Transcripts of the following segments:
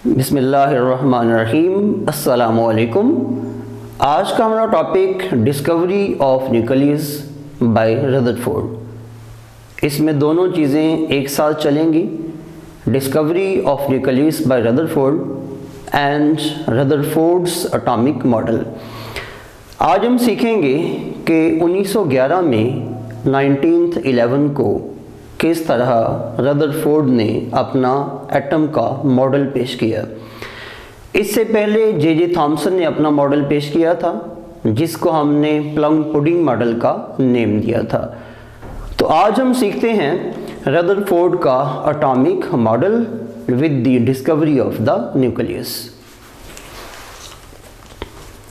बिस्मिल्लाहिर्रहमानिर्रहीम। अस्सलामुअलैकुम। आज का हमारा topic discovery of nucleus bye Rutherford. इसमें दोनों चीज़ें एक साथ चलेंगी, discovery of nucleus bye Rutherford and Rutherford's atomic model. आज हम सीखेंगे कि 1911 में 1911 को किस तरह रदरफोर्ड ने अपना एटम का मॉडल पेश किया। इससे पहले जे थॉमसन ने अपना मॉडल पेश किया था, जिसको हमने प्लम पुडिंग मॉडल का नेम दिया था। तो आज हम सीखते हैं रदरफोर्ड का atomic model with the discovery of the nucleus.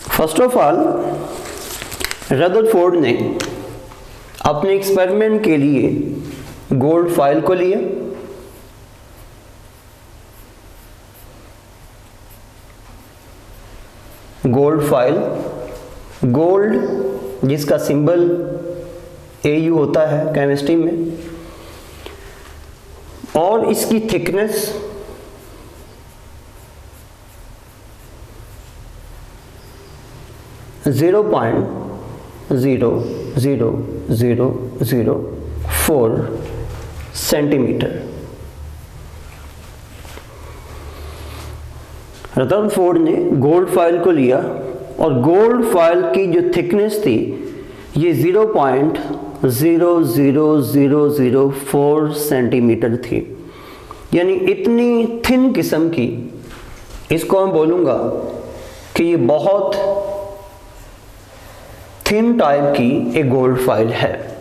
First of all, Rutherford ने अपने एक्सपेरिमेंट के लिए गोल्ड फॉइल को लिया। गोल्ड फॉइल, गोल्ड जिसका सिंबल AU होता है केमिस्ट्री में, और इसकी थिकनेस 0.00004 सेंटीमीटर। रदरफोर्ड ने गोल्ड फॉइल को लिया और गोल्ड फॉइल की जो थिकनेस थी ये 0.00004 सेंटीमीटर थी, यानी इतनी थिन किस्म की। इसको मैं बोलूँगा कि ये बहुत थिन टाइप की एक गोल्ड फॉइल है,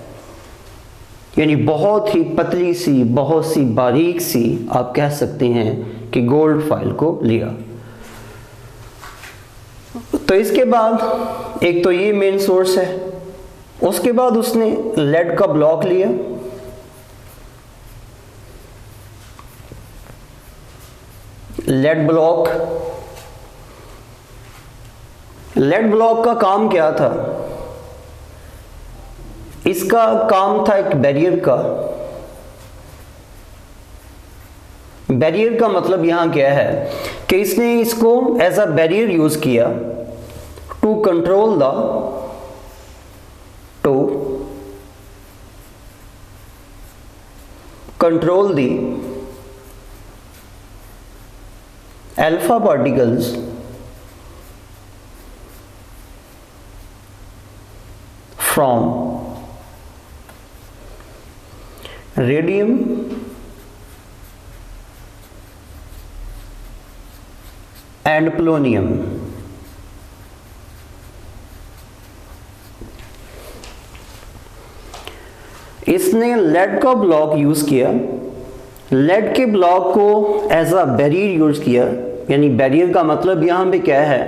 यानी बहुत ही पतली सी, बहुत सी बारीक सी, आप कह सकते हैं कि गोल्ड फॉइल को लिया। तो इसके बाद एक तो ये मेन सोर्स है, उसके बाद उसने लेड का ब्लॉक लिया। लेड ब्लॉक, लेड ब्लॉक का काम क्या था? इसका काम था एक बैरियर का। बैरियर का मतलब यहां क्या है कि इसने इसको एज अ बैरियर यूज किया to control the alpha particles from radium and polonium। इसने लेड का ब्लॉक यूज किया, लेड के ब्लॉक को एज अ बैरियर यूज किया। यानी बैरियर का मतलब यहां पे क्या है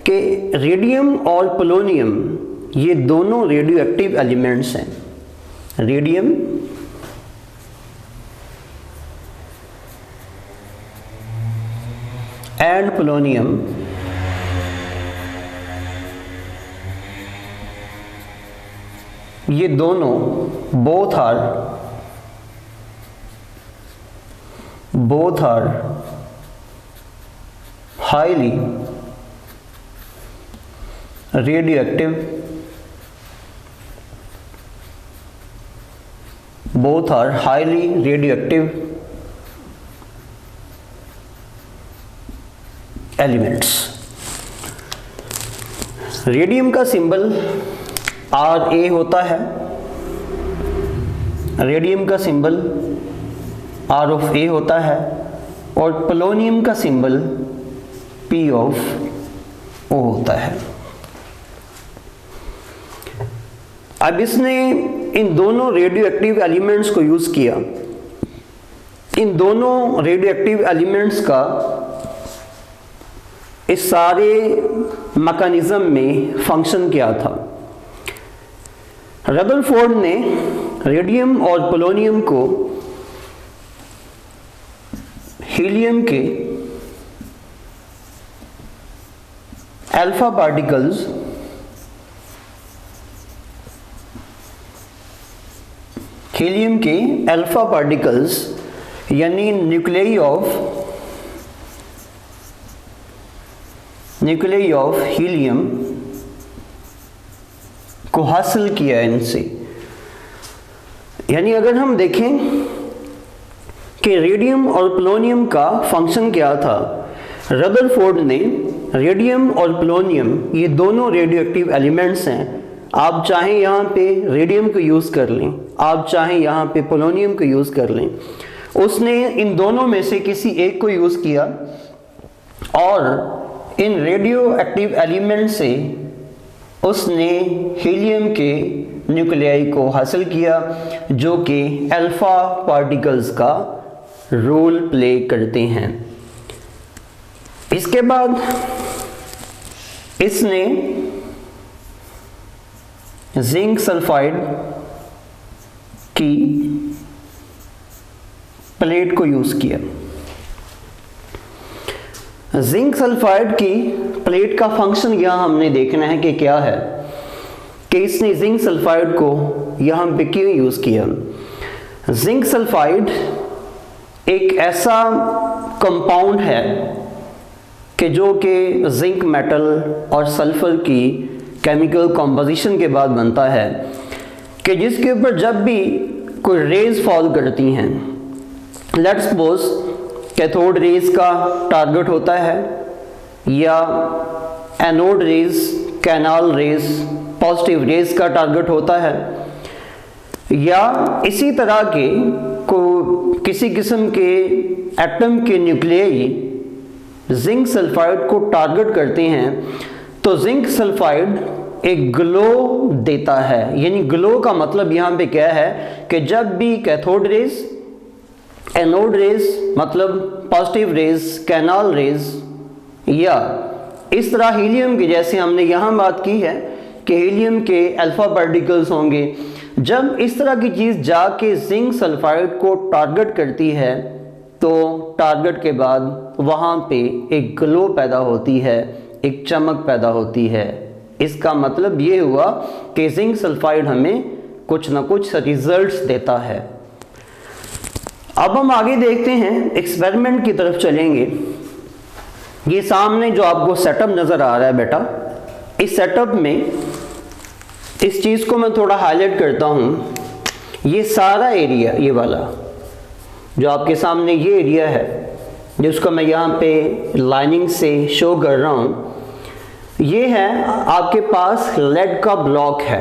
कि रेडियम और पोलोनियम ये दोनों रेडियो एक्टिव एलिमेंट्स हैं। रेडियम एंड पोलोनियम ये दोनों both are highly radioactive, both are highly radioactive elements। Radium का सिंबल RA होता है, रेडियम का सिंबल R ऑफ A होता है, और पोलोनियम का सिंबल P ऑफ O होता है। अब इसने इन दोनों रेडियो एक्टिव एलिमेंट्स को यूज किया। इन दोनों रेडियो एक्टिव एलिमेंट्स का इस सारे मैकेनिज्म में फंक्शन क्या था? रदरफोर्ड ने रेडियम और पोलोनियम को हीलियम के अल्फा पार्टिकल्स हीलियम के अल्फा पार्टिकल्स यानी nuclei of nuclei of helium को हासिल किया इनसे। यानी अगर हम देखें कि रेडियम और पोलोनियम का फंक्शन क्या था, रदरफोर्ड ने रेडियम और पोलोनियम ये दोनों रेडियो एक्टिव एलिमेंट्स हैं, आप चाहें यहाँ पे रेडियम को यूज़ कर लें, आप चाहें यहाँ पे पोलोनियम को यूज़ कर लें, उसने इन दोनों में से किसी एक को यूज़ किया और इन रेडियो एक्टिव एलिमेंट से उसने हीलियम के न्यूक्लियाई को हासिल किया जो कि अल्फा पार्टिकल्स का रोल प्ले करते हैं। इसके बाद इसने जिंक सल्फाइड की प्लेट को यूज किया। जिंक सल्फाइड की प्लेट का फंक्शन यहां हमने देखना है कि क्या है, कि इसने जिंक सल्फाइड को यहां पे क्यों यूज किया। जिंक सल्फाइड एक ऐसा कंपाउंड है कि जो कि जिंक मेटल और सल्फर की केमिकल कंपोजिशन के बाद बनता है, कि जिसके ऊपर जब भी कोई रेज फॉल करती हैं, लेट्स सपोज कैथोड रेज का टारगेट होता है या anode rays, canal raise, positive raise का टारगेट होता है, या इसी तरह के किसी किस्म के एटम के न्यूक्लियाई जिंक सल्फाइड को टारगेट करते हैं, तो जिंक सल्फाइड एक ग्लो देता है। यानी ग्लो का मतलब यहाँ पे क्या है कि जब भी कैथोड रेज, एनोड रेज मतलब पॉजिटिव रेज, कैनाल रेज, या इस तरह हीलियम की, जैसे हमने यहाँ बात की है कि हीलियम के अल्फा पार्टिकल्स होंगे, जब इस तरह की चीज़ जाके जिंक सल्फाइड को टारगेट करती है तो टारगेट के बाद वहाँ पे एक ग्लो पैदा होती है, एक चमक पैदा होती है। इसका मतलब ये हुआ कि जिंक सल्फाइड हमें कुछ ना कुछ रिजल्ट्स देता है। अब हम आगे देखते हैं, एक्सपेरिमेंट की तरफ चलेंगे। ये सामने जो आपको सेटअप नज़र आ रहा है बेटा, इस सेटअप में इस चीज़ को मैं थोड़ा हाईलाइट करता हूँ। ये सारा एरिया, ये वाला जो आपके सामने ये एरिया है, जिसको मैं यहाँ पे लाइनिंग से शो कर रहा हूँ, ये है आपके पास लेड का ब्लॉक है।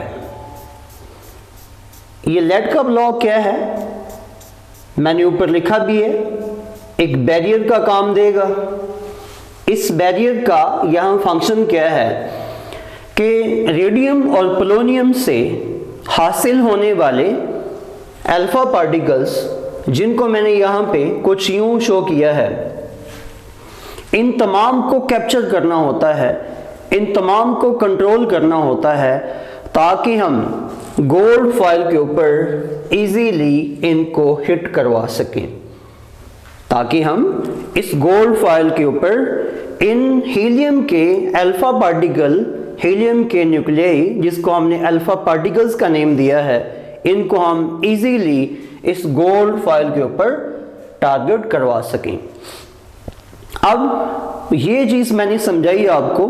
ये लेड का ब्लॉक क्या है, मैंने ऊपर लिखा भी है, एक बैरियर का काम देगा। इस बैरियर का यहाँ फंक्शन क्या है कि रेडियम और पोलोनियम से हासिल होने वाले अल्फा पार्टिकल्स, जिनको मैंने यहाँ पे कुछ यूं शो किया है, इन तमाम को कैप्चर करना होता है, इन तमाम को कंट्रोल करना होता है, ताकि हम गोल्ड फॉइल के ऊपर इजीली इनको हिट करवा सकें, ताकि हम इस गोल्ड फॉइल के ऊपर इन हीलियम के अल्फा पार्टिकल, हीलियम के न्यूक्लियाई, जिसको हमने अल्फा पार्टिकल्स का नेम दिया है, इनको हम इजीली इस गोल्ड फॉइल के ऊपर टारगेट करवा सकें। अब ये चीज़ मैंने समझाई आपको,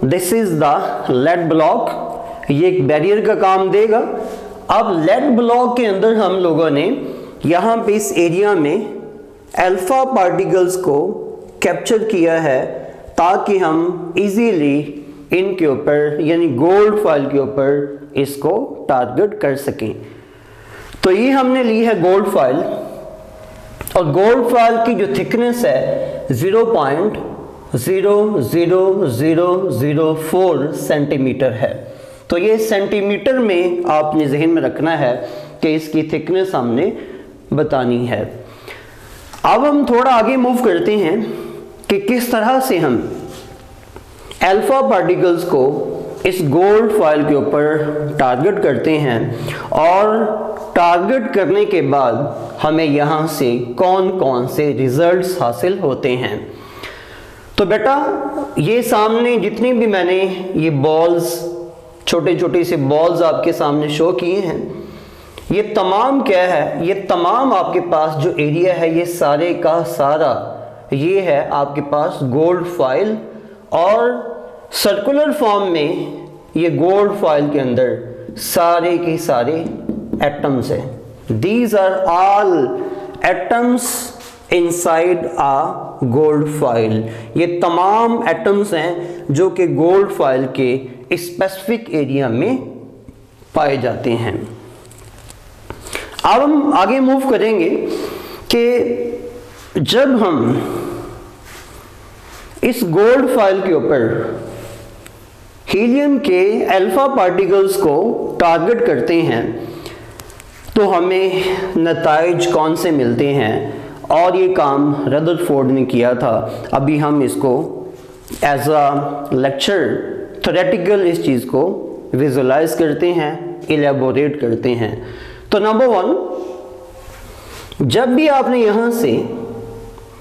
this is the lead block, ये एक बैरियर का काम देगा। अब लेड ब्लॉक के अंदर हम लोगों ने यहाँ पे इस एरिया में अल्फा पार्टिकल्स को कैप्चर किया है, ताकि हम इजीली इनके ऊपर यानी गोल्ड फॉइल के ऊपर इसको टारगेट कर सकें। तो ये हमने ली है गोल्ड फॉइल, और गोल्ड फॉइल की जो थिकनेस है 0.00004 सेंटीमीटर है। तो ये सेंटीमीटर में आपने जहन में रखना है कि इसकी थिकनेस हमने बतानी है। अब हम थोड़ा आगे मूव करते हैं कि किस तरह से हम अल्फा पार्टिकल्स को इस गोल्ड फॉइल के ऊपर टारगेट करते हैं, और टारगेट करने के बाद हमें यहाँ से कौन कौन से रिजल्ट्स हासिल होते हैं। तो बेटा ये सामने जितनी भी मैंने ये बॉल्स, छोटे छोटे से बॉल्स आपके सामने शो किए हैं, ये तमाम क्या है, ये तमाम आपके पास जो एरिया है, ये सारे का सारा ये है आपके पास गोल्ड फॉइल, और सर्कुलर फॉर्म में ये गोल्ड फॉइल के अंदर सारे के सारे एटम्स हैं। These are all atoms inside a gold foil. ये तमाम एटम्स हैं जो कि गोल्ड फॉइल के स्पेसिफिक एरिया में पाए जाते हैं। अब हम आगे मूव करेंगे कि जब हम इस गोल्ड फॉइल के ऊपर हीलियम के अल्फा पार्टिकल्स को टारगेट करते हैं तो हमें नताइज कौन से मिलते हैं, और ये काम रदरफोर्ड ने किया था। अभी हम इसको एज अ लेक्चर थ्योरेटिकल इस चीज़ को विजुलाइज करते हैं, इलेबोरेट करते हैं। तो नंबर 1, जब भी आपने यहाँ से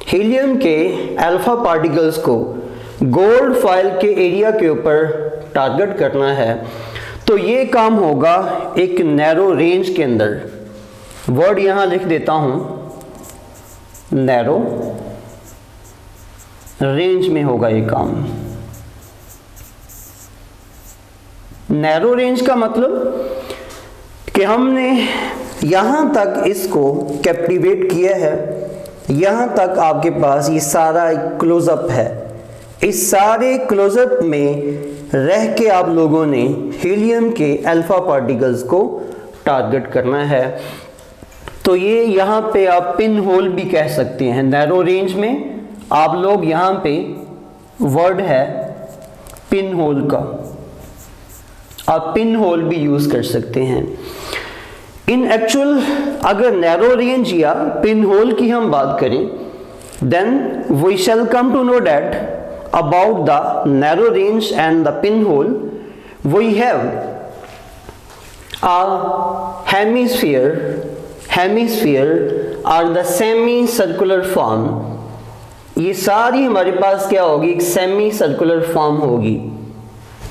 हीलियम के अल्फा पार्टिकल्स को गोल्ड फॉइल के एरिया के ऊपर टारगेट करना है तो ये काम होगा एक नैरो रेंज के अंदर। वर्ड यहाँ लिख देता हूँ, नैरो रेंज में होगा ये काम। नैरो रेंज का मतलब कि हमने यहाँ तक इसको कैप्टिवेट किया है, यहाँ तक आपके पास ये सारा क्लोजअप है। इस सारे क्लोजअप में रह के आप लोगों ने हीलियम के अल्फा पार्टिकल्स को टारगेट करना है। तो ये यहाँ पे आप पिन होल भी कह सकते हैं। नैरो रेंज में आप लोग यहाँ पे वर्ड है पिन होल का, आप पिन होल भी यूज कर सकते हैं। इन एक्चुअल अगर नैरो रेंज या पिन होल की हम बात करें, then we shall come to know that about the narrow range and the pinhole, we have a hemisphere or the semi-circular form। ये सारी हमारे पास क्या होगी, एक सेमी सर्कुलर फॉर्म होगी।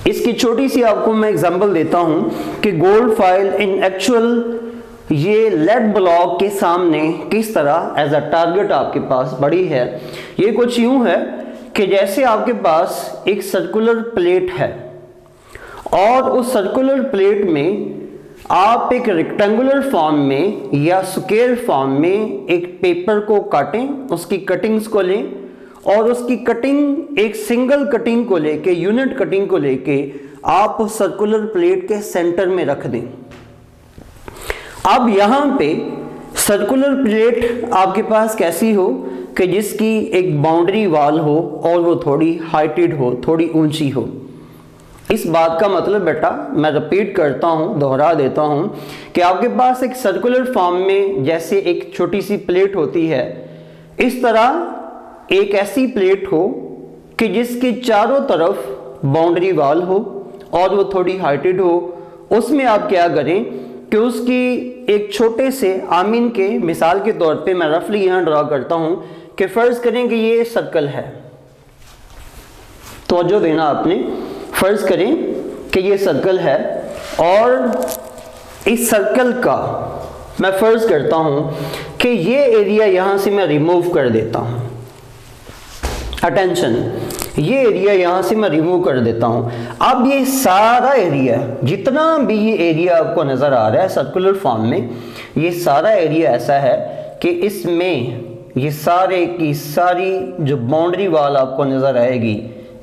इसकी छोटी सी आपको मैं एग्जांपल देता हूँ कि गोल्ड फॉइल इन एक्चुअल ये लेड ब्लॉक के सामने किस तरह एज अ टारगेट आपके पास बड़ी है। ये कुछ यूं है कि जैसे आपके पास एक सर्कुलर प्लेट है और उस सर्कुलर प्लेट में आप एक रेक्टेंगुलर फॉर्म में या स्क्वायर फॉर्म में एक पेपर को काटें, उसकी कटिंग्स को लें और उसकी कटिंग एक सिंगल कटिंग को लेके, यूनिट कटिंग को लेके आप उस सर्कुलर प्लेट के सेंटर में रख दें। अब यहाँ पे सर्कुलर प्लेट आपके पास कैसी हो कि जिसकी एक बाउंड्री वाल हो और वो थोड़ी हाइटेड हो, थोड़ी ऊंची हो। इस बात का मतलब बेटा मैं रिपीट करता हूँ, दोहरा देता हूँ कि आपके पास एक सर्कुलर फॉर्म में जैसे एक छोटी सी प्लेट होती है, इस तरह एक ऐसी प्लेट हो कि जिसकी चारों तरफ बाउंड्री वाल हो और वो थोड़ी हाइटेड हो। उसमें आप क्या करें कि उसकी एक छोटे से आमीन के मिसाल के तौर पे मैं रफली यहाँ ड्रा करता हूँ कि फर्ज करें कि ये सर्कल है, तवज्जो देना आपने। फर्ज करें कि ये सर्कल है और इस सर्कल का मैं फर्ज करता हूं कि ये एरिया यहां से मैं रिमूव कर देता हूं। अटेंशन, ये एरिया यहां से मैं रिमूव कर देता हूं। अब ये सारा एरिया, जितना भी ये एरिया आपको नजर आ रहा है सर्कुलर फॉर्म में, ये सारा एरिया ऐसा है कि इसमें ये सारे की सारी जो बाउंड्री वाल आपको नजर आएगी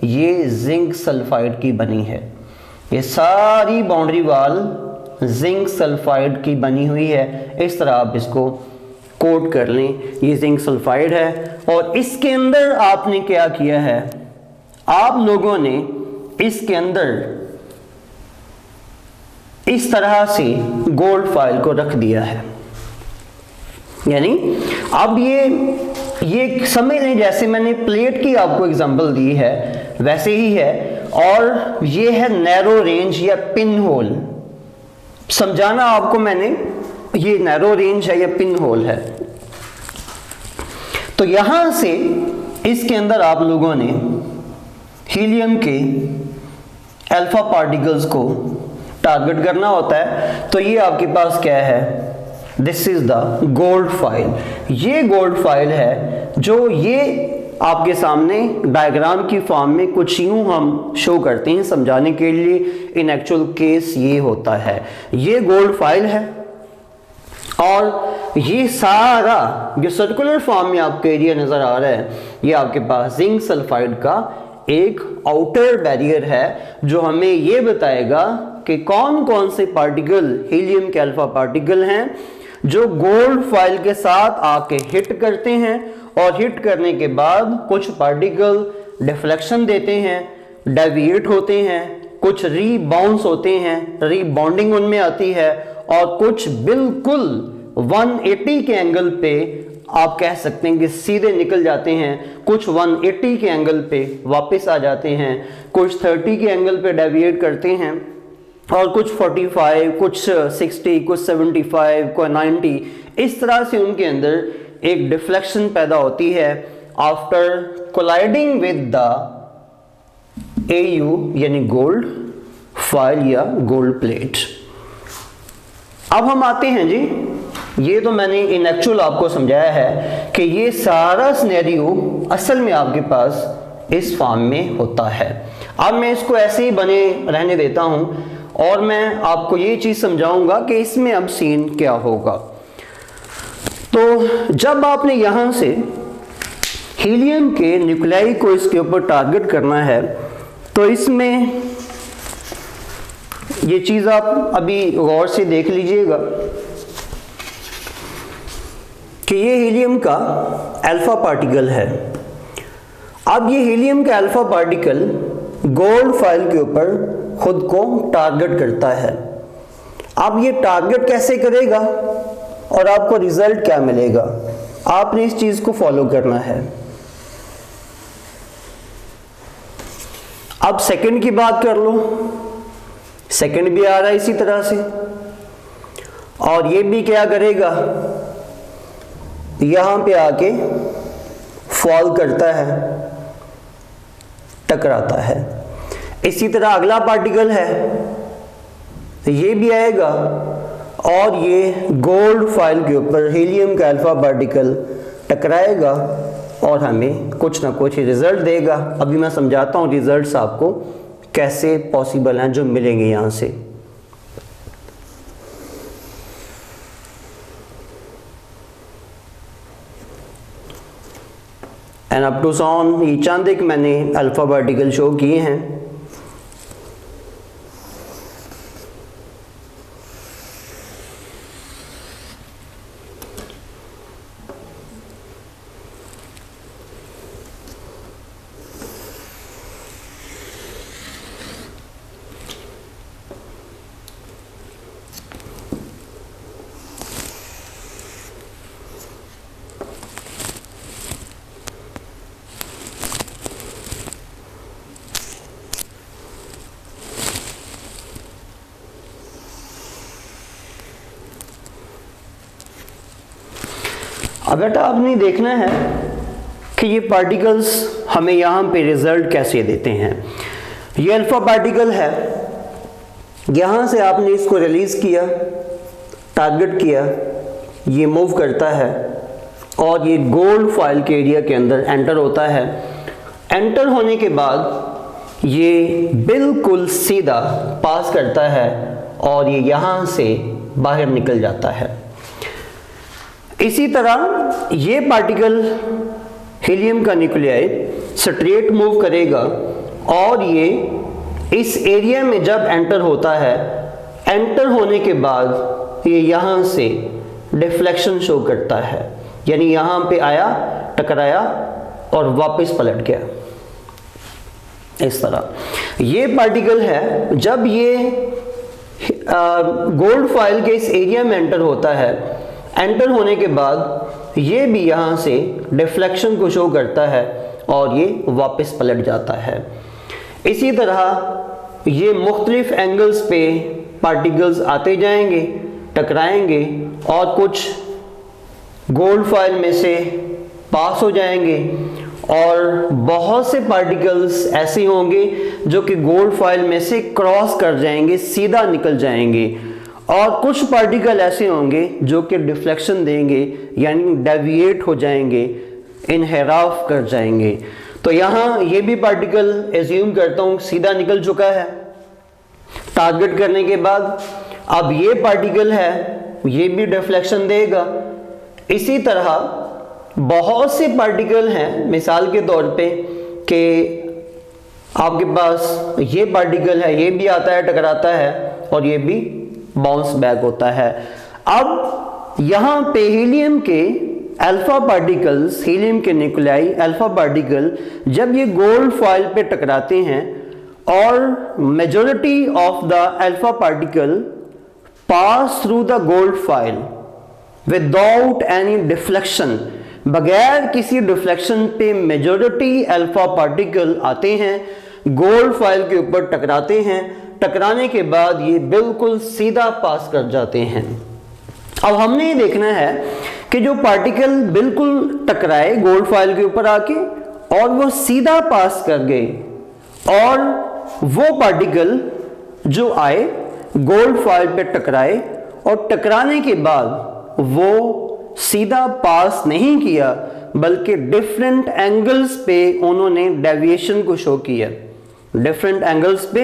ये जिंक सल्फाइड की बनी है। ये सारी बाउंड्री वाल जिंक सल्फाइड की बनी हुई है। इस तरह आप इसको कोट कर लें, ये जिंक सल्फाइड है। और इसके अंदर आपने क्या किया है, आप लोगों ने इसके अंदर इस तरह से गोल्ड फॉइल को रख दिया है। यानी अब ये समझ लें जैसे मैंने प्लेट की आपको एग्जांपल दी है वैसे ही है। और ये है नैरो रेंज या पिन होल। समझाना आपको मैंने, ये नैरो रेंज है या पिन होल है। तो यहां से इसके अंदर आप लोगों ने हीलियम के अल्फा पार्टिकल्स को टारगेट करना होता है। तो ये आपके पास क्या है, this is the gold foil. ये गोल्ड फॉइल है जो ये आपके सामने डायग्राम की फॉर्म में कुछ यूं हम शो करते हैं समझाने के लिए। इन एक्चुअल केस ये होता है, ये गोल्ड फाइल है और ये सारा जो सर्कुलर फॉर्म में आपको एरिया नजर आ रहा है, ये आपके पास जिंक सल्फाइड का एक आउटर बैरियर है जो हमें ये बताएगा कि कौन कौन से पार्टिकल हीलियम के अल्फा पार्टिकल हैं जो गोल्ड फाइल के साथ आके हिट करते हैं और हिट करने के बाद कुछ पार्टिकल डिफ्लेक्शन देते हैं, डेविएट होते हैं, कुछ रीबाउंस होते हैं, रीबाउंडिंग उनमें आती है और कुछ बिल्कुल 180 के एंगल पे आप कह सकते हैं कि सीधे निकल जाते हैं, कुछ 180 के एंगल पे वापस आ जाते हैं, कुछ 30 के एंगल पे डेविएट करते हैं और कुछ 45, कुछ 60, कुछ 75, कुछ 90, इस तरह से उनके अंदर एक डिफ्लेक्शन पैदा होती है after colliding with the AU यानी गोल्ड फाइल या गोल्ड प्लेट। अब हम आते हैं जी, ये तो मैंने इन एक्चुअल आपको समझाया है कि ये सारा सिनेरियो असल में आपके पास इस फॉर्म में होता है। अब मैं इसको ऐसे ही बने रहने देता हूं और मैं आपको ये चीज समझाऊंगा कि इसमें अब सीन क्या होगा। तो जब आपने यहां से हीलियम के न्यूक्लियाई को इसके ऊपर टारगेट करना है तो इसमें ये चीज आप अभी गौर से देख लीजिएगा कि ये हीलियम का अल्फा पार्टिकल है। अब ये हीलियम का अल्फा पार्टिकल गोल्ड फाइल के ऊपर खुद को टारगेट करता है। अब ये टारगेट कैसे करेगा और आपको रिजल्ट क्या मिलेगा, आपने इस चीज को फॉलो करना है। अब सेकंड की बात कर लो, सेकंड भी आ रहा है इसी तरह से और ये भी क्या करेगा, यहां पे आके फॉल करता है, टकराता है। इसी तरह अगला पार्टिकल है, ये भी आएगा और ये गोल्ड फाइल के ऊपर हीलियम का अल्फा पार्टिकल टकराएगा और हमें कुछ ना कुछ रिजल्ट देगा। अभी मैं समझाता हूं रिजल्ट्स आपको कैसे पॉसिबल हैं जो मिलेंगे यहां से। एंड अप टू सॉन ये चंद एक मैंने अल्फा पार्टिकल शो किए हैं। अब बेटा आपने देखना है कि ये पार्टिकल्स हमें यहाँ पे रिजल्ट कैसे देते हैं। ये अल्फा पार्टिकल है, यहाँ से आपने इसको रिलीज किया, टारगेट किया, ये मूव करता है और ये गोल्ड फाइल के एरिया के अंदर एंटर होता है। एंटर होने के बाद ये बिल्कुल सीधा पास करता है और ये यहाँ से बाहर निकल जाता है। इसी तरह ये पार्टिकल हीलियम का न्यूक्लियाई स्ट्रेट मूव करेगा और ये इस एरिया में जब एंटर होता है, एंटर होने के बाद ये यहाँ से डिफ्लेक्शन शो करता है, यानी यहाँ पे आया, टकराया और वापस पलट गया। इस तरह ये पार्टिकल है, जब ये गोल्ड फाइल के इस एरिया में एंटर होता है, एंटर होने के बाद ये भी यहाँ से डिफ्लेक्शन को शो करता है और ये वापस पलट जाता है। इसी तरह ये मुख्तलिफ एंगल्स पे पार्टिकल्स आते जाएंगे, टकराएंगे और कुछ गोल्ड फाइल में से पास हो जाएंगे और बहुत से पार्टिकल्स ऐसे होंगे जो कि गोल्ड फाइल में से क्रॉस कर जाएंगे, सीधा निकल जाएंगे और कुछ पार्टिकल ऐसे होंगे जो कि डिफ्लेक्शन देंगे यानी डेविएट हो जाएंगे, इनहेराफ कर जाएंगे। तो यहाँ ये भी पार्टिकल एज्यूम करता हूँ सीधा निकल चुका है टारगेट करने के बाद। अब ये पार्टिकल है, ये भी डिफ्लेक्शन देगा। इसी तरह बहुत से पार्टिकल हैं, मिसाल के तौर पे कि आपके पास ये पार्टिकल है, ये भी आता है टकराता है और ये भी बाउंस बैक होता है। अब यहाँ पे हीलियम के अल्फा पार्टिकल्स, हीलियम के न्यूक्लियाई अल्फा पार्टिकल जब ये गोल्ड फॉइल पे टकराते हैं और majority of the alpha particle pass through the gold foil without any deflection, बगैर किसी डिफ्लेक्शन पे मेजॉरिटी अल्फा पार्टिकल आते हैं, गोल्ड फॉइल के ऊपर टकराते हैं, टकराने के बाद ये बिल्कुल सीधा पास कर जाते हैं। अब हमने ये देखना है कि जो पार्टिकल बिल्कुल टकराए गोल्ड फॉइल के ऊपर आके और वो सीधा पास कर गए, और वो पार्टिकल जो आए गोल्ड फॉइल पे टकराए और टकराने के बाद वो सीधा पास नहीं किया बल्कि डिफरेंट एंगल्स पे उन्होंने डेविएशन को शो किया, डिफरेंट एंगल्स पे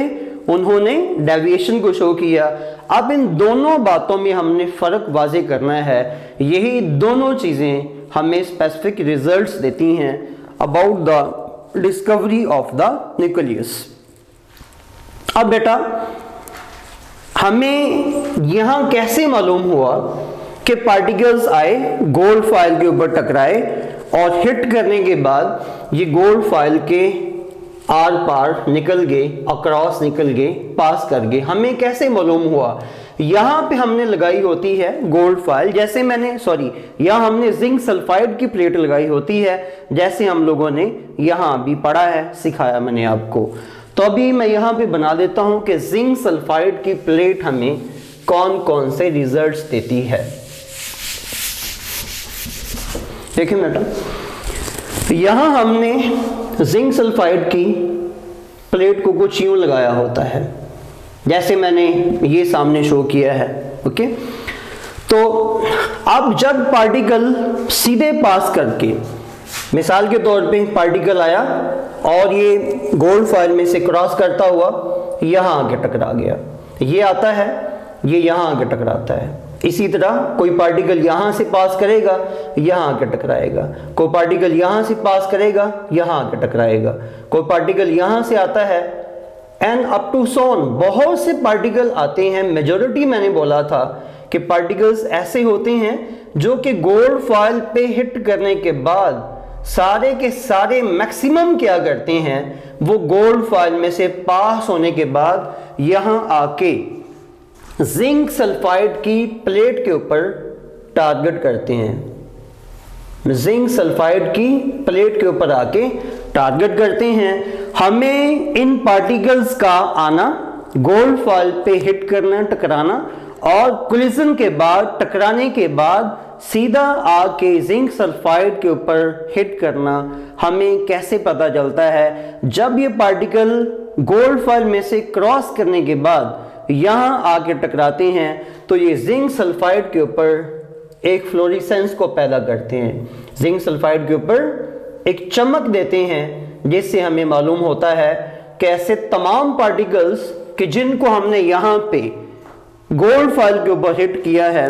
उन्होंने डेविएशन को शो किया। अब इन दोनों बातों में हमने फर्क वाजे करना है। यही दोनों चीजें हमें स्पेसिफिक रिजल्ट्स देती हैं about the discovery of the nucleus. अब बेटा हमें यहां कैसे मालूम हुआ कि पार्टिकल्स आए गोल्ड फॉइल के ऊपर टकराए और हिट करने के बाद ये गोल्ड फॉइल के आर पार निकल गए, अक्रॉस निकल गए, पास कर गए? हमें कैसे मालूम हुआ? यहां पे हमने लगाई होती है गोल्ड फॉइल, जैसे यहां हमने जिंक सल्फाइड की प्लेट लगाई होती है, जैसे हम लोगों ने यहां भी पढ़ा है, सिखाया मैंने आपको। तो अभी मैं यहां पे बना देता हूं कि जिंक सल्फाइड की प्लेट हमें कौन कौन से रिजल्ट्स देती है। देखिए बेटा, यहां हमने जिंक सल्फाइड की प्लेट को कुछ यूं लगाया होता है, जैसे मैंने ये सामने शो किया है। ओके, तो अब जब पार्टिकल सीधे पास करके, मिसाल के तौर पे पार्टिकल आया और ये गोल्ड फॉइल में से क्रॉस करता हुआ यहां आके टकरा गया, ये आता है, ये यहां आके टकराता है। इसी तरह कोई पार्टिकल यहां से पास करेगा, यहां आके टकराएगा, कोई पार्टिकल यहां से पास करेगा, यहां आके टकराएगा, कोई पार्टिकल यहां से आता है, एंड अप टू सोन बहुत से पार्टिकल आते हैं। मेजॉरिटी मैंने बोला था कि पार्टिकल्स ऐसे होते हैं जो कि गोल्ड फॉइल पे हिट करने के बाद सारे के सारे मैक्सिमम क्या करते हैं, वो गोल्ड फॉइल में से पास होने के बाद यहां आके जिंक सल्फाइड की प्लेट के ऊपर टारगेट करते हैं, जिंक सल्फाइड की प्लेट के ऊपर आके टारगेट करते हैं। हमें इन पार्टिकल्स का आना, गोल्ड फॉइल पे हिट करना, टकराना, और कोलिजन के बाद, टकराने के बाद सीधा आके जिंक सल्फाइड के ऊपर हिट करना, हमें कैसे पता चलता है? जब ये पार्टिकल गोल्ड फॉइल में से क्रॉस करने के बाद यहां आके टकराते हैं तो ये जिंक सल्फाइड के ऊपर एक फ्लोरेसेंस को पैदा करते हैं, जिंक सल्फाइड के ऊपर एक चमक देते हैं, जिससे हमें मालूम होता है कि ऐसे तमाम पार्टिकल्स कि जिनको हमने यहां पे गोल्ड फॉइल के ऊपर हिट किया है,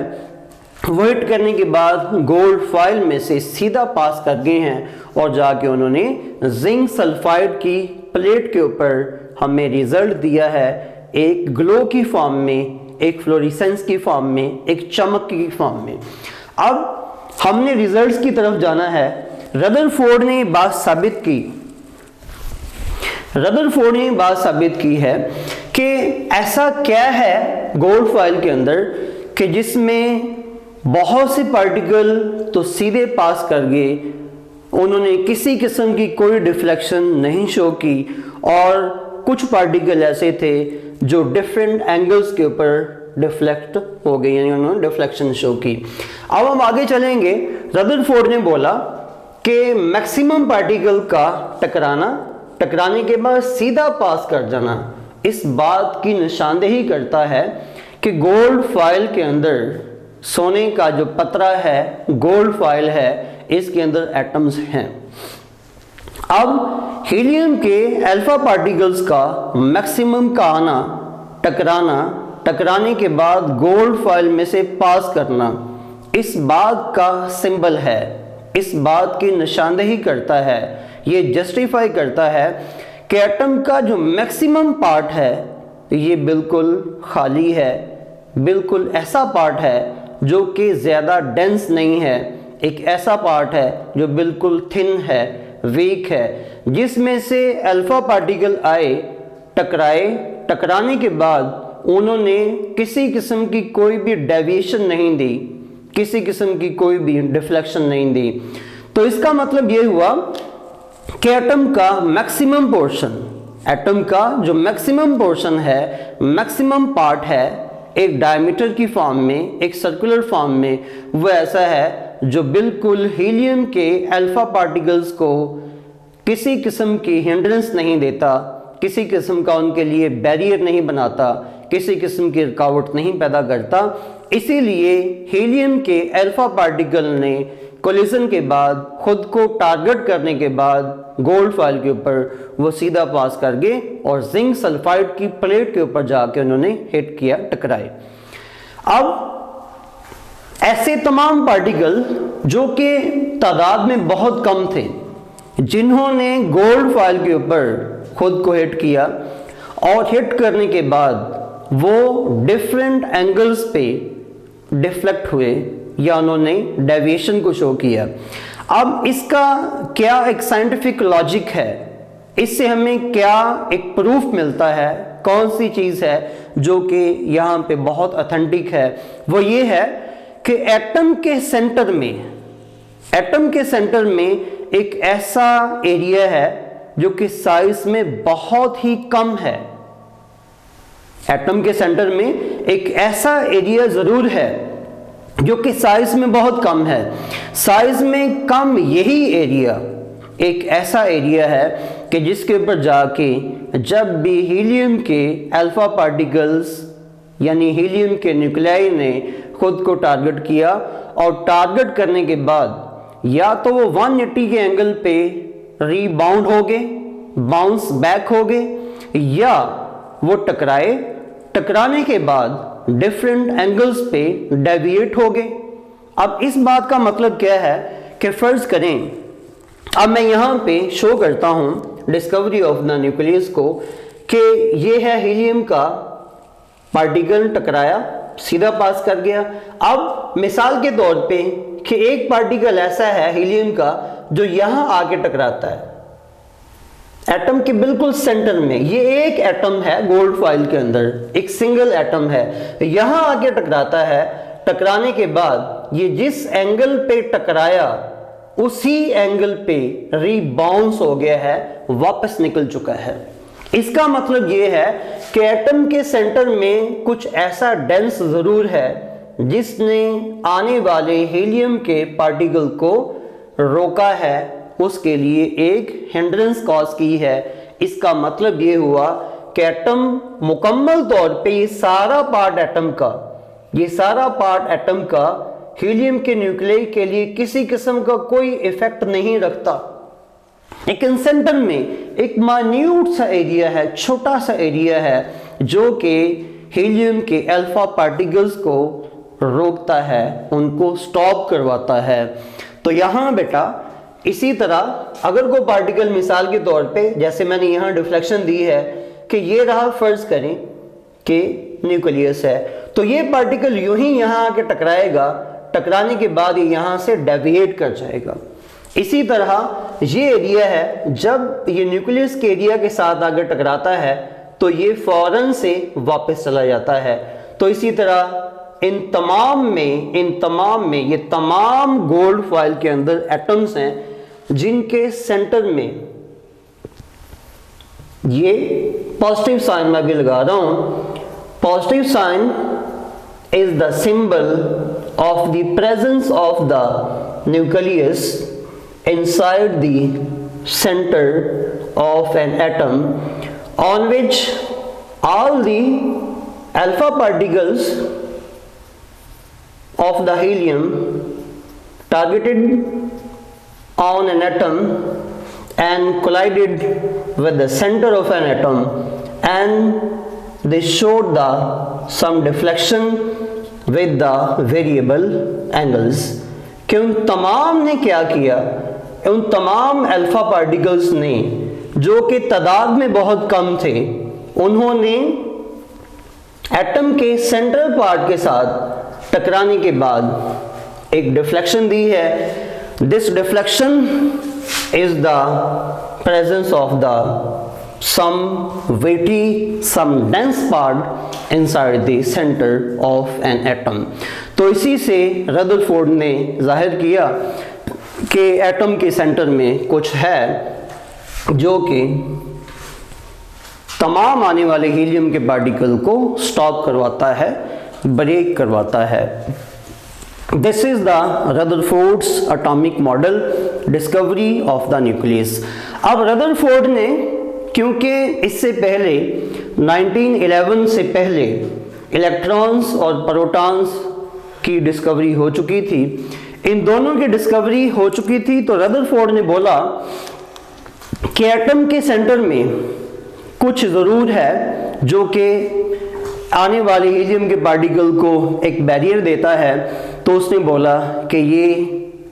वो हिट करने के बाद गोल्ड फॉइल में से सीधा पास कर गए हैं और जाके उन्होंने जिंक सल्फाइड की प्लेट के ऊपर हमें रिजल्ट दिया है, एक ग्लो की फॉर्म में, एक फ्लोरेसेंस की फॉर्म में, एक चमक की फॉर्म में। अब हमने रिजल्ट्स की तरफ जाना है। रदरफोर्ड ने बात साबित की है कि ऐसा क्या है गोल्ड फॉइल के अंदर कि जिसमें बहुत से पार्टिकल तो सीधे पास कर गए, उन्होंने किसी किस्म की कोई डिफ्लेक्शन नहीं शो की, और कुछ पार्टिकल ऐसे थे जो डिफरेंट एंगल्स के ऊपर डिफ्लेक्ट हो गए, यानी उन्होंने डिफ्लेक्शन शो की। अब हम आगे चलेंगे। रदरफोर्ड ने बोला कि मैक्सिमम पार्टिकल का टकराने के बाद सीधा पास कर जाना इस बात की निशानदेही करता है कि गोल्ड फॉइल के अंदर सोने का जो पतरा है, गोल्ड फॉइल है, इसके अंदर एटम्स हैं। अब हीलियम के अल्फा पार्टिकल्स का मैक्सिमम का आना, टकराने के बाद गोल्ड फॉइल में से पास करना, इस बात का सिंबल है, इस बात की निशानदेही करता है, ये जस्टिफाई करता है कि एटम का जो मैक्सिमम पार्ट है ये बिल्कुल खाली है, बिल्कुल ऐसा पार्ट है जो कि ज़्यादा डेंस नहीं है, एक ऐसा पार्ट है जो बिल्कुल थिन है, वीक है, जिसमें से अल्फा पार्टिकल आए, टकराने के बाद उन्होंने किसी किस्म की कोई भी डेविएशन नहीं दी, किसी किस्म की कोई भी डिफ्लेक्शन नहीं दी। तो इसका मतलब ये हुआ कि एटम का मैक्सिमम पोर्शन, एटम का जो मैक्सिमम पोर्शन है, मैक्सिमम पार्ट है, एक डायमीटर की फॉर्म में, एक सर्कुलर फॉर्म में, वो ऐसा है जो बिल्कुल हीलियम के अल्फा पार्टिकल्स को किसी किस्म की हिंड्रेंस नहीं देता, किसी किस्म का उनके लिए बैरियर नहीं बनाता, किसी किस्म की रुकावट नहीं पैदा करता। इसीलिए हीलियम के अल्फा पार्टिकल ने कोलिजन के बाद, खुद को टारगेट करने के बाद गोल्ड फॉइल के ऊपर वो सीधा पास कर गए और जिंक सल्फाइड की प्लेट के ऊपर जाके उन्होंने हिट किया, टकराए। अब ऐसे तमाम पार्टिकल जो कि तादाद में बहुत कम थे, जिन्होंने गोल्ड फॉइल के ऊपर खुद को हिट किया और हिट करने के बाद वो डिफरेंट एंगल्स पे डिफ्लेक्ट हुए या उन्होंने डेविएशन को शो किया। अब इसका क्या एक साइंटिफिक लॉजिक है, इससे हमें क्या एक प्रूफ मिलता है, कौन सी चीज़ है जो कि यहाँ पे बहुत ऑथेंटिक है, वो ये है कि एटम के सेंटर में एक ऐसा एरिया है जो कि साइज में बहुत ही कम है। एटम के सेंटर में एक ऐसा एरिया जरूर है जो कि साइज में बहुत कम है। साइज में कम यही एरिया एक ऐसा एरिया है कि जिसके ऊपर जाके जब भी हीलियम के अल्फा पार्टिकल्स यानी हीलियम के न्यूक्लियाई ने खुद को टारगेट किया और टारगेट करने के बाद या तो वो 180 के एंगल पे रीबाउंड हो गए, बाउंस बैक हो गए, या वो टकराने के बाद डिफरेंट एंगल्स पे डेविएट हो गए। अब इस बात का मतलब क्या है कि फर्ज करें, अब मैं यहाँ पे शो करता हूँ डिस्कवरी ऑफ द न्यूक्लियस को कि ये है हीलियम का पार्टिकल, टकराया, सीधा पास कर गया। अब मिसाल के तौर पे कि एक पार्टिकल ऐसा है हीलियम का जो यहां आके टकराता है एटम के बिल्कुल सेंटर में। ये एक एटम है गोल्ड फॉइल के अंदर, एक सिंगल एटम है, यहां आके टकराता है। टकराने के बाद ये जिस एंगल पे टकराया उसी एंगल पे रीबाउंस हो गया है, वापस निकल चुका है। इसका मतलब ये है कि एटम के सेंटर में कुछ ऐसा डेंस जरूर है जिसने आने वाले हीलियम के पार्टिकल को रोका है, उसके लिए एक हिंड्रेंस कॉज की है। इसका मतलब ये हुआ कि एटम मुकम्मल तौर पे ये सारा पार्ट एटम का हीलियम के न्यूक्लियाई के लिए किसी किस्म का कोई इफेक्ट नहीं रखता। लेकिन सेंटर में एक माइन्यूट सा एरिया है, छोटा सा एरिया है जो कि हीलियम के अल्फा पार्टिकल्स को रोकता है, उनको स्टॉप करवाता है। तो यहाँ बेटा इसी तरह अगर कोई पार्टिकल मिसाल के तौर पे, जैसे मैंने यहाँ डिफ्लेक्शन दी है कि ये रहा, फर्ज करें कि न्यूक्लियस है, तो ये पार्टिकल यूं ही यहाँ आके टकराएगा, टकराने के बाद ये यहाँ से डेविएट कर जाएगा। इसी तरह ये एरिया है, जब ये न्यूक्लियस के एरिया के साथ आगे टकराता है तो ये फौरन से वापस चला जाता है। तो इसी तरह इन तमाम में ये तमाम गोल्ड फॉइल के अंदर एटम्स हैं जिनके सेंटर में ये पॉजिटिव साइन मैं भी लगा रहा हूं। Positive sign is the symbol of the presence of the nucleus inside the center of an atom on which all the alpha particles of the helium targeted on an atom and collided with the center of an atom, and they showed the some deflection with the variable angles। कि उन तमाम ने क्या किया, उन तमाम alpha particles ने जो कि तादाद में बहुत कम थे, उन्होंने एटम के सेंट्रल पार्ट के साथ टकराने के बाद एक डिफ्लेक्शन दी है। This deflection is the presence of the some weighty some dense part inside the centre of an atom. तो इसी से रदरफोर्ड ने जाहिर किया कि एटम के सेंटर में कुछ है जो कि तमाम आने वाले हीलियम के पार्टिकल को स्टॉप करवाता है, ब्रेक करवाता है। This is the Rutherford's atomic model discovery of the nucleus. अब रदरफोर्ड ने, क्योंकि इससे पहले 1911 से पहले इलेक्ट्रॉन्स और प्रोटॉन्स की डिस्कवरी हो चुकी थी, इन दोनों की डिस्कवरी हो चुकी थी, तो रदरफोर्ड ने बोला कि एटम के सेंटर में कुछ ज़रूर है जो कि आने वाले हीलियम के पार्टिकल को एक बैरियर देता है। तो उसने बोला कि ये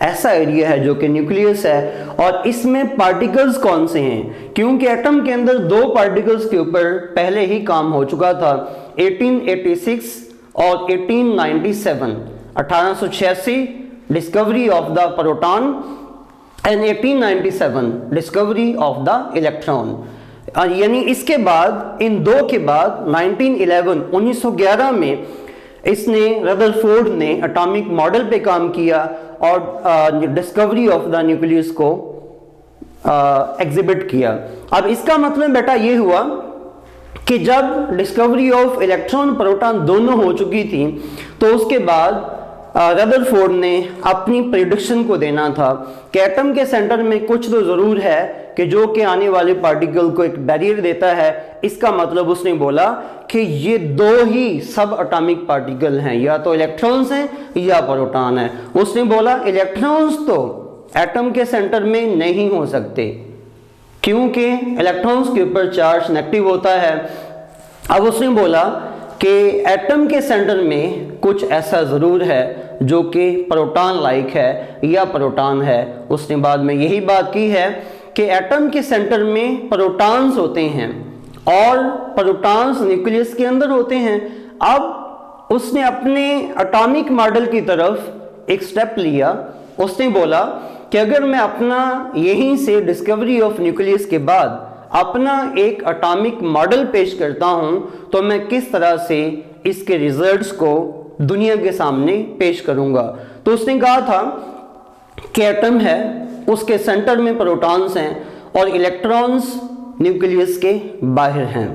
ऐसा एरिया है जो कि न्यूक्लियस है, और इसमें पार्टिकल्स कौन से हैं, क्योंकि एटम के अंदर दो पार्टिकल्स के ऊपर पहले ही काम हो चुका था, 1886 और 1897। 1886 discovery of the proton and 1897 discovery of the electron. यानी इसके बाद, इन दो के बाद 1911 में इसने रदरफोर्ड ने एटॉमिक मॉडल पे काम किया और डिस्कवरी ऑफ द न्यूक्लियस को एग्जिबिट किया। अब इसका मतलब बेटा ये हुआ कि जब डिस्कवरी ऑफ इलेक्ट्रॉन प्रोटॉन दोनों हो चुकी थी, तो उसके बाद रदरफोर्ड ने अपनी प्रेडिक्शन को देना था कि एटम के सेंटर में कुछ तो ज़रूर है कि जो कि आने वाले पार्टिकल को एक बैरियर देता है। इसका मतलब उसने बोला कि ये दो ही सब एटॉमिक पार्टिकल हैं, या तो इलेक्ट्रॉन्स हैं या प्रोटॉन है। उसने बोला इलेक्ट्रॉन्स तो एटम के सेंटर में नहीं हो सकते, क्योंकि इलेक्ट्रॉन्स के ऊपर चार्ज नेगेटिव होता है। अब उसने बोला कि एटम के सेंटर में कुछ ऐसा ज़रूर है जो कि प्रोटॉन लाइक है या प्रोटॉन है। उसने बाद में यही बात की है कि एटम के सेंटर में प्रोटॉन्स होते हैं और प्रोटॉन्स न्यूक्लियस के अंदर होते हैं। अब उसने अपने एटॉमिक मॉडल की तरफ एक स्टेप लिया। उसने बोला कि अगर मैं अपना यहीं से डिस्कवरी ऑफ न्यूक्लियस के बाद अपना एक एटॉमिक मॉडल पेश करता हूं, तो मैं किस तरह से इसके रिजल्ट्स को दुनिया के सामने पेश करूंगा। तो उसने कहा था कि एटम है, उसके सेंटर में प्रोटॉन्स हैं और इलेक्ट्रॉन्स न्यूक्लियस के बाहर हैं।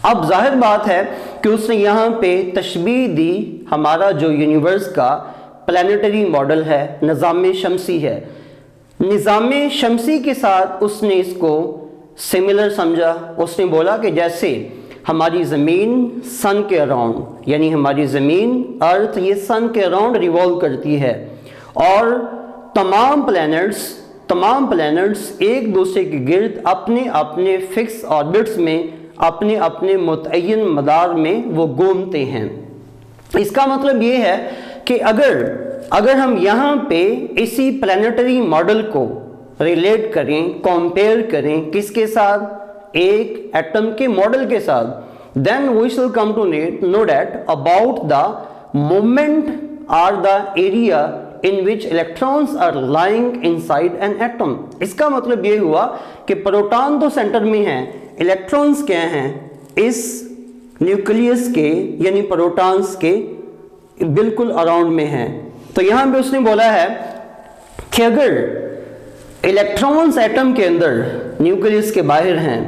अब जाहिर बात है कि उसने यहाँ पे तशबीह दी, हमारा जो यूनिवर्स का प्लानिटरी मॉडल है, निज़ाम शमसी है, निज़ाम शमसी के साथ उसने इसको सिमिलर समझा। उसने बोला कि जैसे हमारी ज़मीन सन के अराउंड, यानी हमारी ज़मीन अर्थ ये सन के अराउंड रिवॉल्व करती है, और तमाम प्लैनेट्स एक दूसरे के गिर्द अपने अपने फिक्स ऑर्बिट्स में, अपने अपने मुतय्यन मदार में वो घूमते हैं। इसका मतलब ये है कि अगर हम यहाँ पे इसी प्लानिटरी मॉडल को रिलेट करें, कंपेयर करें किसके साथ, एक एटम के मॉडल के साथ, then we shall come to know that about the moment are the area in which electrons are lying inside an atom. इसका मतलब ये हुआ कि प्रोटॉन तो सेंटर में है, इलेक्ट्रॉन्स क्या हैं इस न्यूक्लियस के यानी प्रोटॉन्स के बिल्कुल अराउंड में हैं। तो यहाँ पे उसने बोला है कि अगर इलेक्ट्रॉन्स एटम के अंदर न्यूक्लियस के बाहर हैं,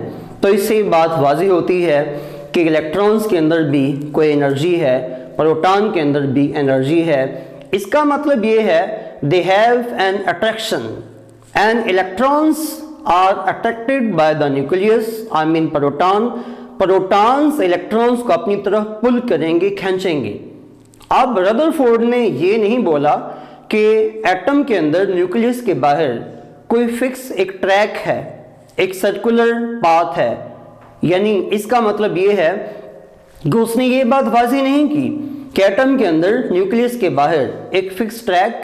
तो इससे बात वाज़ी होती है कि इलेक्ट्रॉन्स के अंदर भी कोई एनर्जी है, प्रोटॉन के अंदर भी एनर्जी है। इसका मतलब ये है they have an attraction and electrons are attracted by the nucleus, I mean protons electrons को अपनी तरफ पुल करेंगे, खींचेंगे। अब रदरफोर्ड ने ये नहीं बोला कि एटम के अंदर न्यूक्लियस के बाहर कोई फिक्स एक ट्रैक है, एक सर्कुलर पाथ है, यानी इसका मतलब ये है कि उसने ये बात वाज़ेह नहीं की कि एटम के अंदर न्यूक्लियस के बाहर एक फिक्स ट्रैक,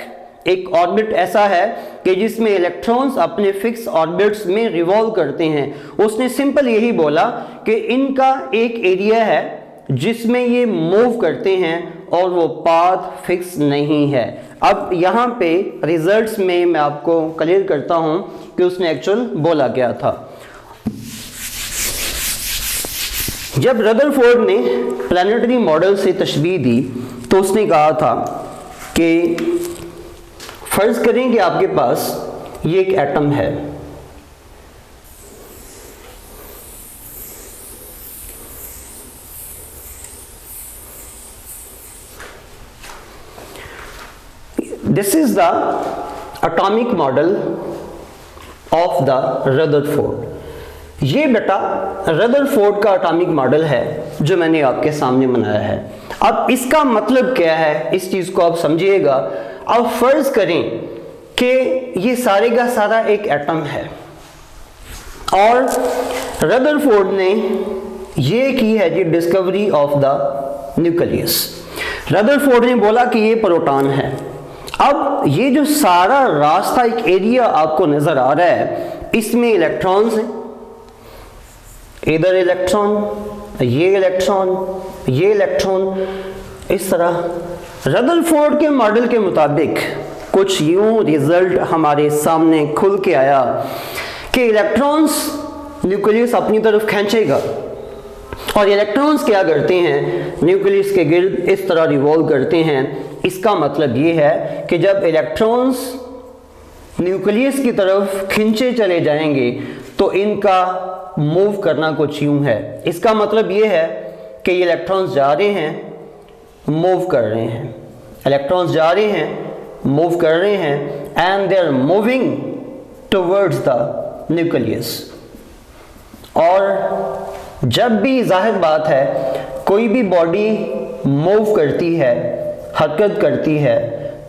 एक ऑर्बिट ऐसा है कि जिसमें इलेक्ट्रॉन्स अपने फिक्स ऑर्बिट्स में रिवॉल्व करते हैं। उसने सिंपल यही बोला कि इनका एक एरिया है जिसमें ये मूव करते हैं और वो पाथ फिक्स नहीं है। अब यहाँ पे रिजल्ट्स में मैं आपको क्लियर करता हूँ कि उसने एक्चुअल बोला क्या था। जब रदरफोर्ड ने प्लानिटरी मॉडल से तशबीह दी तो उसने कहा था कि फर्ज करें कि आपके पास ये एक एटम है, this is the atomic model of the Rutherford. ये बेटा रदरफोर्ड का एटॉमिक मॉडल है जो मैंने आपके सामने बनाया है। अब इसका मतलब क्या है, इस चीज को आप समझिएगा। अब फर्ज करें कि ये सारे का सारा एक एटम है और रदरफोर्ड ने ये की है जी discovery of the nucleus. Rutherford ने बोला कि ये प्रोटॉन है। अब ये जो सारा रास्ता, एक एरिया आपको नजर आ रहा है, इसमें इलेक्ट्रॉन्स हैं, इधर इलेक्ट्रॉन, ये इलेक्ट्रॉन, ये इलेक्ट्रॉन, इस तरह। रदरफोर्ड के मॉडल के मुताबिक कुछ यूं रिजल्ट हमारे सामने खुल के आया कि इलेक्ट्रॉन्स न्यूक्लियस अपनी तरफ खींचेगा और इलेक्ट्रॉन्स क्या करते हैं, न्यूक्लियस के गिर्द इस तरह रिवॉल्व करते हैं। इसका मतलब ये है कि जब इलेक्ट्रॉन्स न्यूक्लियस की तरफ खींचे चले जाएंगे तो इनका मूव करना कुछ यूं है। इसका मतलब ये है कि ये इलेक्ट्रॉन्स जा रहे हैं, मूव कर रहे हैं, इलेक्ट्रॉन्स जा रहे हैं, मूव कर रहे हैं, and they are moving towards the nucleus. और जब भी जाहिर बात है कोई भी बॉडी मूव करती है, हरकत करती है,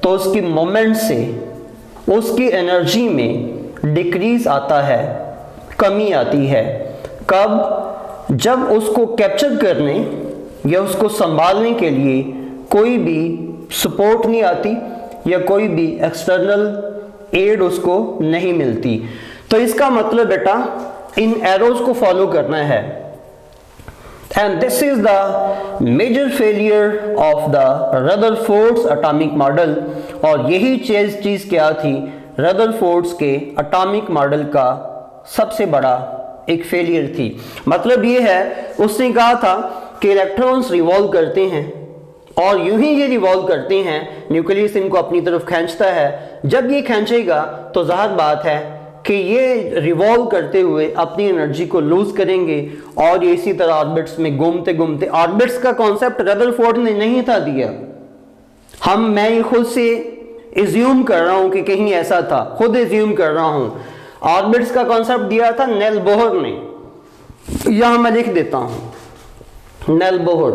तो उसकी मोमेंट से उसकी एनर्जी में डिक्रीज आता है, कमी आती है। कब? जब उसको कैप्चर करने या उसको संभालने के लिए कोई भी सपोर्ट नहीं आती या कोई भी एक्सटर्नल एड उसको नहीं मिलती। तो इसका मतलब बेटा इन एरोज को फॉलो करना है। And this is the major failure of the Rutherford's atomic model. और यही चीज क्या थी, रदरफोर्ड्स के एटॉमिक मॉडल का सबसे बड़ा एक फेलियर थी। मतलब ये है, उसने कहा था कि इलेक्ट्रॉन्स रिवॉल्व करते हैं और यूं ही ये रिवॉल्व करते हैं, न्यूक्लियस इनको अपनी तरफ खींचता है। जब ये खींचेगा तो जाहिर बात है कि ये रिवॉल्व करते हुए अपनी एनर्जी को लूज करेंगे और ये इसी तरह ऑर्बिट्स में घूमते घूमते, ऑर्बिट्स का कॉन्सेप्ट रदरफोर्ड ने नहीं था दिया, मैं ये खुद से एज्यूम कर रहा हूं कि कहीं ऐसा था, खुद एज्यूम कर रहा हूं। ऑर्बिट्स का कॉन्सेप्ट दिया था नेल बोहर ने, यहां मैं लिख देता हूं, नेल बोहर।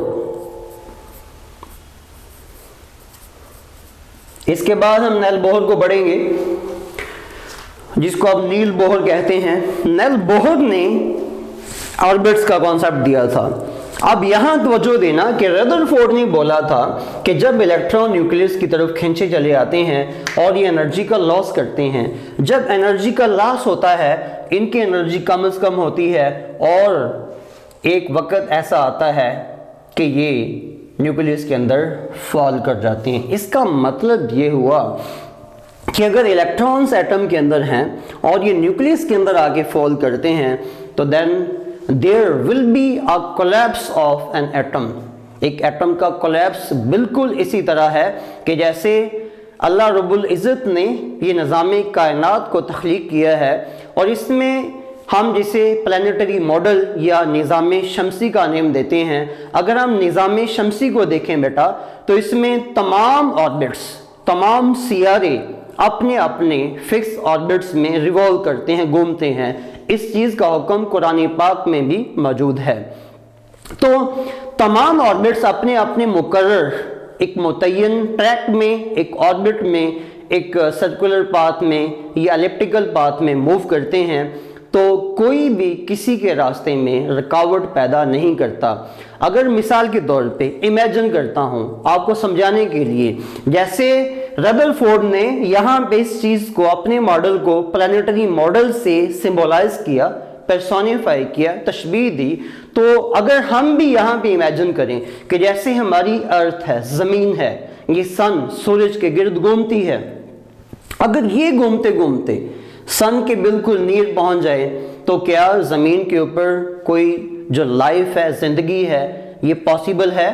इसके बाद हम नेल बोहर को पढ़ेंगे, जिसको अब नील बोहर कहते हैं। नेल बोहर ने ऑर्बिट्स का कॉन्सेप्ट दिया था। अब यहां तवज्जो देना कि रदरफोर्ड ने बोला था कि जब इलेक्ट्रॉन न्यूक्लियस की तरफ खींचे चले आते हैं और ये एनर्जी का लॉस करते हैं, जब एनर्जी का लॉस होता है इनकी एनर्जी कम से कम होती है और एक वक्त ऐसा आता है कि ये न्यूक्लियस के अंदर फॉल कर जाते हैं। इसका मतलब ये हुआ कि अगर इलेक्ट्रॉन्स एटम के अंदर हैं और ये न्यूक्लियस के अंदर आके फॉल करते हैं तो then there will be a collapse of an atom. एक एटम का कोलैप्स बिल्कुल इसी तरह है कि जैसे अल्लाह रब्बुल इज़्ज़त ने ये निज़ाम कायनात को तख्लीक किया है और इसमें हम जिसे प्लानिटरी मॉडल या निज़ाम शमसी का नेम देते हैं। अगर हम निज़ाम शमसी को देखें बेटा तो इसमें तमाम ऑर्बिट्स, तमाम सियारे अपने अपने फिक्स ऑर्बिट्स में रिवॉल्व करते हैं, घूमते हैं। इस चीज़ का हुक्म कुरान पाक में भी मौजूद है। तो तमाम ऑर्बिट्स अपने अपने मुकर्रर एक मुतय्यन ट्रैक में, एक ऑर्बिट में एक सर्कुलर पाथ में या एलिप्टिकल पाथ में मूव करते हैं तो कोई भी किसी के रास्ते में रुकावट पैदा नहीं करता। अगर मिसाल के तौर पे इमेजिन करता हूं आपको समझाने के लिए, जैसे रदरफोर्ड ने यहाँ पे इस चीज को, अपने मॉडल को प्लानिटरी मॉडल से सिंबलाइज किया, पर्सोनिफाई किया, तशबीह दी, तो अगर हम भी यहाँ पे इमेजिन करें कि जैसे हमारी अर्थ है, जमीन है, ये सन सूरज के गिर्द घूमती है, अगर ये घूमते घूमते सन के बिल्कुल नीर पहुंच जाए तो क्या जमीन के ऊपर कोई जो लाइफ है, जिंदगी है, ये पॉसिबल है?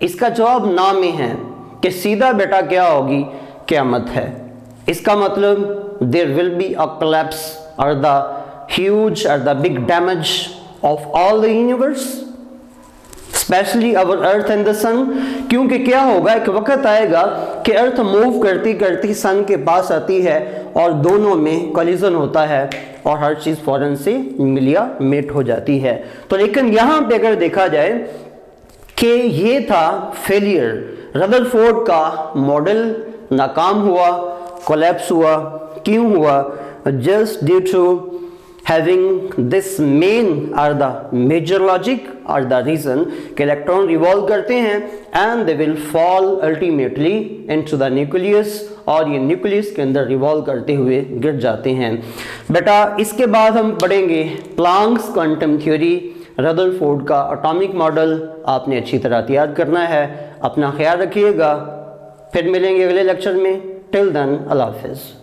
इसका जवाब ना में है कि सीधा बेटा क्या होगी, क़यामत है। इसका मतलब there will be a collapse और द ह्यूज और the big damage of all the universe, specially our earth and the sun. क्योंकि क्या होगा, एक वक्त आएगा कि अर्थ मूव करती करती सन के पास आती है और दोनों में कोलिजन होता है और हर चीज फौरन से मिलिया मेट हो जाती है। तो लेकिन यहां पे अगर देखा जाए कि ये था फेलियर, रदरफोर्ड का मॉडल नाकाम हुआ, कोलैप्स हुआ। क्यों हुआ? Just due to having this main or the major logic or the reason कि इलेक्ट्रॉन रिवॉल्व करते हैं and they will fall ultimately into the nucleus और ये न्यूक्लियस के अंदर रिवॉल्व करते हुए गिर जाते हैं। बेटा इसके बाद हम पढ़ेंगे प्लांक्स क्वांटम थ्योरी, रदरफोर्ड का एटॉमिक मॉडल आपने अच्छी तरह तैयार करना है। अपना ख्याल रखिएगा, फिर मिलेंगे अगले लेक्चर में। टिल देन अल्लाह हाफिज़।